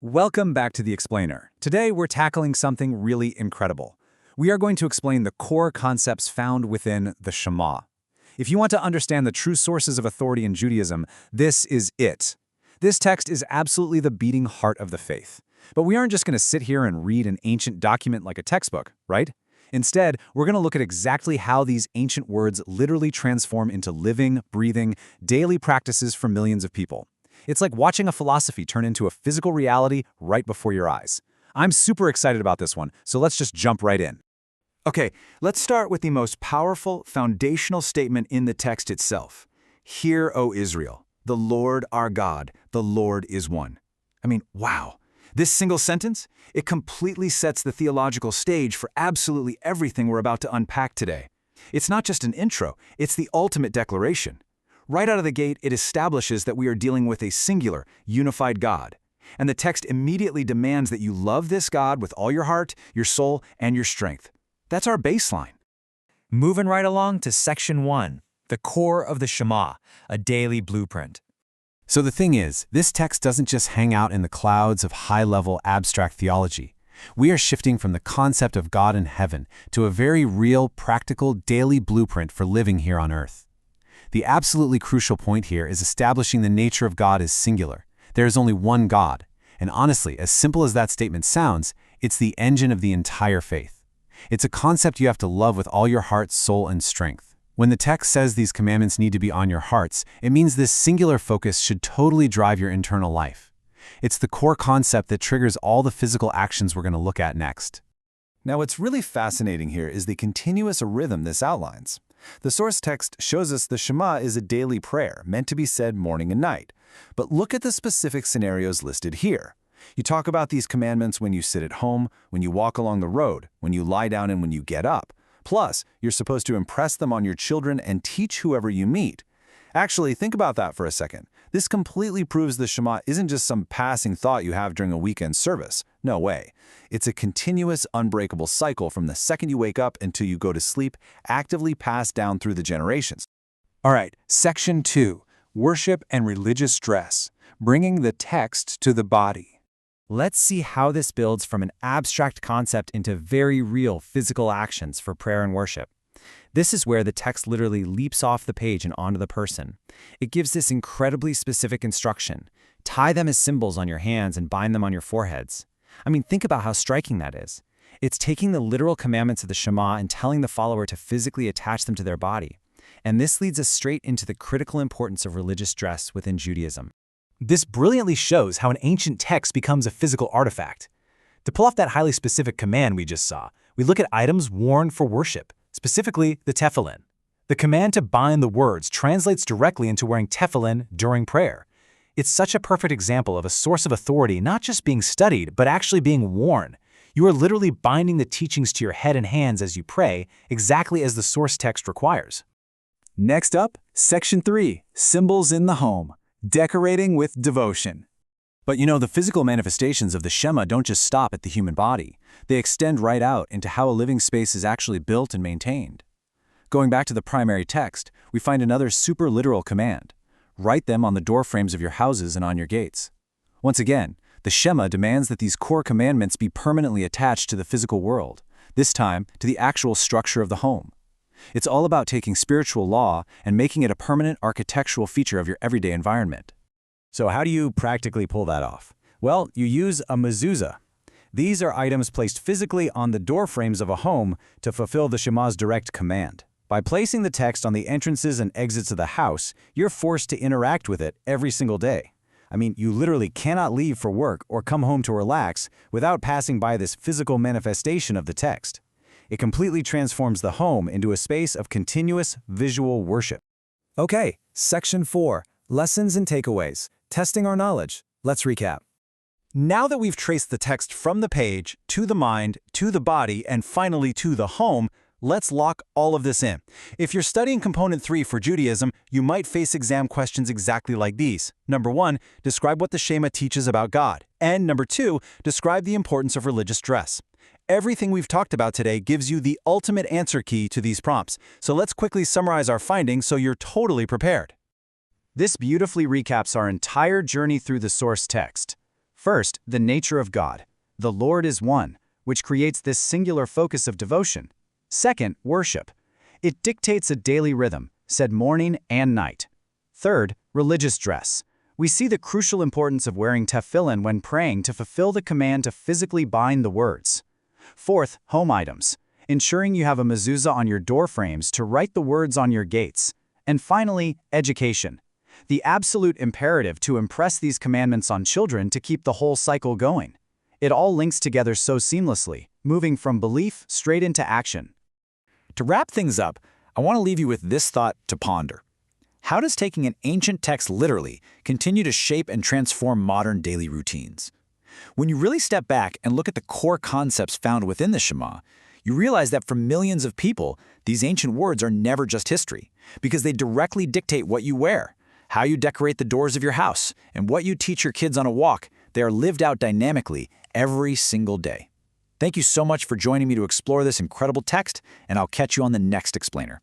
Welcome back to The Explainer. Today we're tackling something really incredible. We are going to explain the core concepts found within the Shema. If you want to understand the true sources of authority in Judaism, this is it. This text is absolutely the beating heart of the faith. But we aren't just going to sit here and read an ancient document like a textbook, right? Instead, we're going to look at exactly how these ancient words literally transform into living, breathing, daily practices for millions of people. It's like watching a philosophy turn into a physical reality right before your eyes. I'm super excited about this one, so let's just jump right in. Okay, let's start with the most powerful, foundational statement in the text itself. Hear, O Israel, the Lord our God, the Lord is one. Wow. This single sentence, it completely sets the theological stage for absolutely everything we're about to unpack today. It's not just an intro, it's the ultimate declaration. Right out of the gate, it establishes that we are dealing with a singular, unified God. And the text immediately demands that you love this God with all your heart, your soul, and your strength. That's our baseline. Moving right along to Section 1, the core of the Shema, a daily blueprint. So the thing is, this text doesn't just hang out in the clouds of high-level abstract theology. We are shifting from the concept of God in heaven to a very real, practical, daily blueprint for living here on earth. The absolutely crucial point here is establishing the nature of God as singular. There is only one God, and honestly, as simple as that statement sounds, it's the engine of the entire faith. It's a concept you have to love with all your heart, soul, and strength. When the text says these commandments need to be on your hearts, it means this singular focus should totally drive your internal life. It's the core concept that triggers all the physical actions we're going to look at next. Now, what's really fascinating here is the continuous rhythm this outlines. The source text shows us the Shema is a daily prayer meant to be said morning and night. But look at the specific scenarios listed here. You talk about these commandments when you sit at home, when you walk along the road, when you lie down, and when you get up. Plus, you're supposed to impress them on your children and teach whoever you meet. Actually, think about that for a second. This completely proves the Shema isn't just some passing thought you have during a weekend service. No way. It's a continuous, unbreakable cycle from the second you wake up until you go to sleep, actively passed down through the generations. All right, Section 2, Worship and Religious Dress, bringing the text to the body. Let's see how this builds from an abstract concept into very real physical actions for prayer and worship. This is where the text literally leaps off the page and onto the person. It gives this incredibly specific instruction. Tie them as symbols on your hands and bind them on your foreheads. Think about how striking that is. It's taking the literal commandments of the Shema and telling the follower to physically attach them to their body. And this leads us straight into the critical importance of religious dress within Judaism. This brilliantly shows how an ancient text becomes a physical artifact. To pull off that highly specific command we just saw, we look at items worn for worship, specifically the tefillin. The command to bind the words translates directly into wearing tefillin during prayer. It's such a perfect example of a source of authority not just being studied, but actually being worn. You are literally binding the teachings to your head and hands as you pray, exactly as the source text requires. Next up, Section 3, Symbols in the Home, Decorating with Devotion. But the physical manifestations of the Shema don't just stop at the human body. They extend right out into how a living space is actually built and maintained. Going back to the primary text, we find another super literal command. Write them on the doorframes of your houses and on your gates. Once again, the Shema demands that these core commandments be permanently attached to the physical world, this time to the actual structure of the home. It's all about taking spiritual law and making it a permanent architectural feature of your everyday environment. So how do you practically pull that off? Well, you use a mezuzah. These are items placed physically on the doorframes of a home to fulfill the Shema's direct command. By placing the text on the entrances and exits of the house, you're forced to interact with it every single day. You literally cannot leave for work or come home to relax without passing by this physical manifestation of the text. It completely transforms the home into a space of continuous visual worship. Okay, Section 4, Lessons and Takeaways, Testing Our Knowledge. Let's recap. Now that we've traced the text from the page, to the mind, to the body, and finally to the home, let's lock all of this in. If you're studying Component 3 for Judaism, you might face exam questions exactly like these. Number 1, describe what the Shema teaches about God. And number 2, describe the importance of religious dress. Everything we've talked about today gives you the ultimate answer key to these prompts. So let's quickly summarize our findings so you're totally prepared. This beautifully recaps our entire journey through the source text. First, the nature of God. The Lord is one, which creates this singular focus of devotion. Second, worship. It dictates a daily rhythm, said morning and night. Third, religious dress. We see the crucial importance of wearing tefillin when praying to fulfill the command to physically bind the words. Fourth, home items. Ensuring you have a mezuzah on your door frames to write the words on your gates. And finally, education. The absolute imperative to impress these commandments on children to keep the whole cycle going. It all links together so seamlessly, moving from belief straight into action. To wrap things up, I want to leave you with this thought to ponder. How does taking an ancient text literally continue to shape and transform modern daily routines? When you really step back and look at the core concepts found within the Shema, you realize that for millions of people, these ancient words are never just history, because they directly dictate what you wear, how you decorate the doors of your house, and what you teach your kids on a walk. They are lived out dynamically every single day. Thank you so much for joining me to explore this incredible text, and I'll catch you on the next explainer.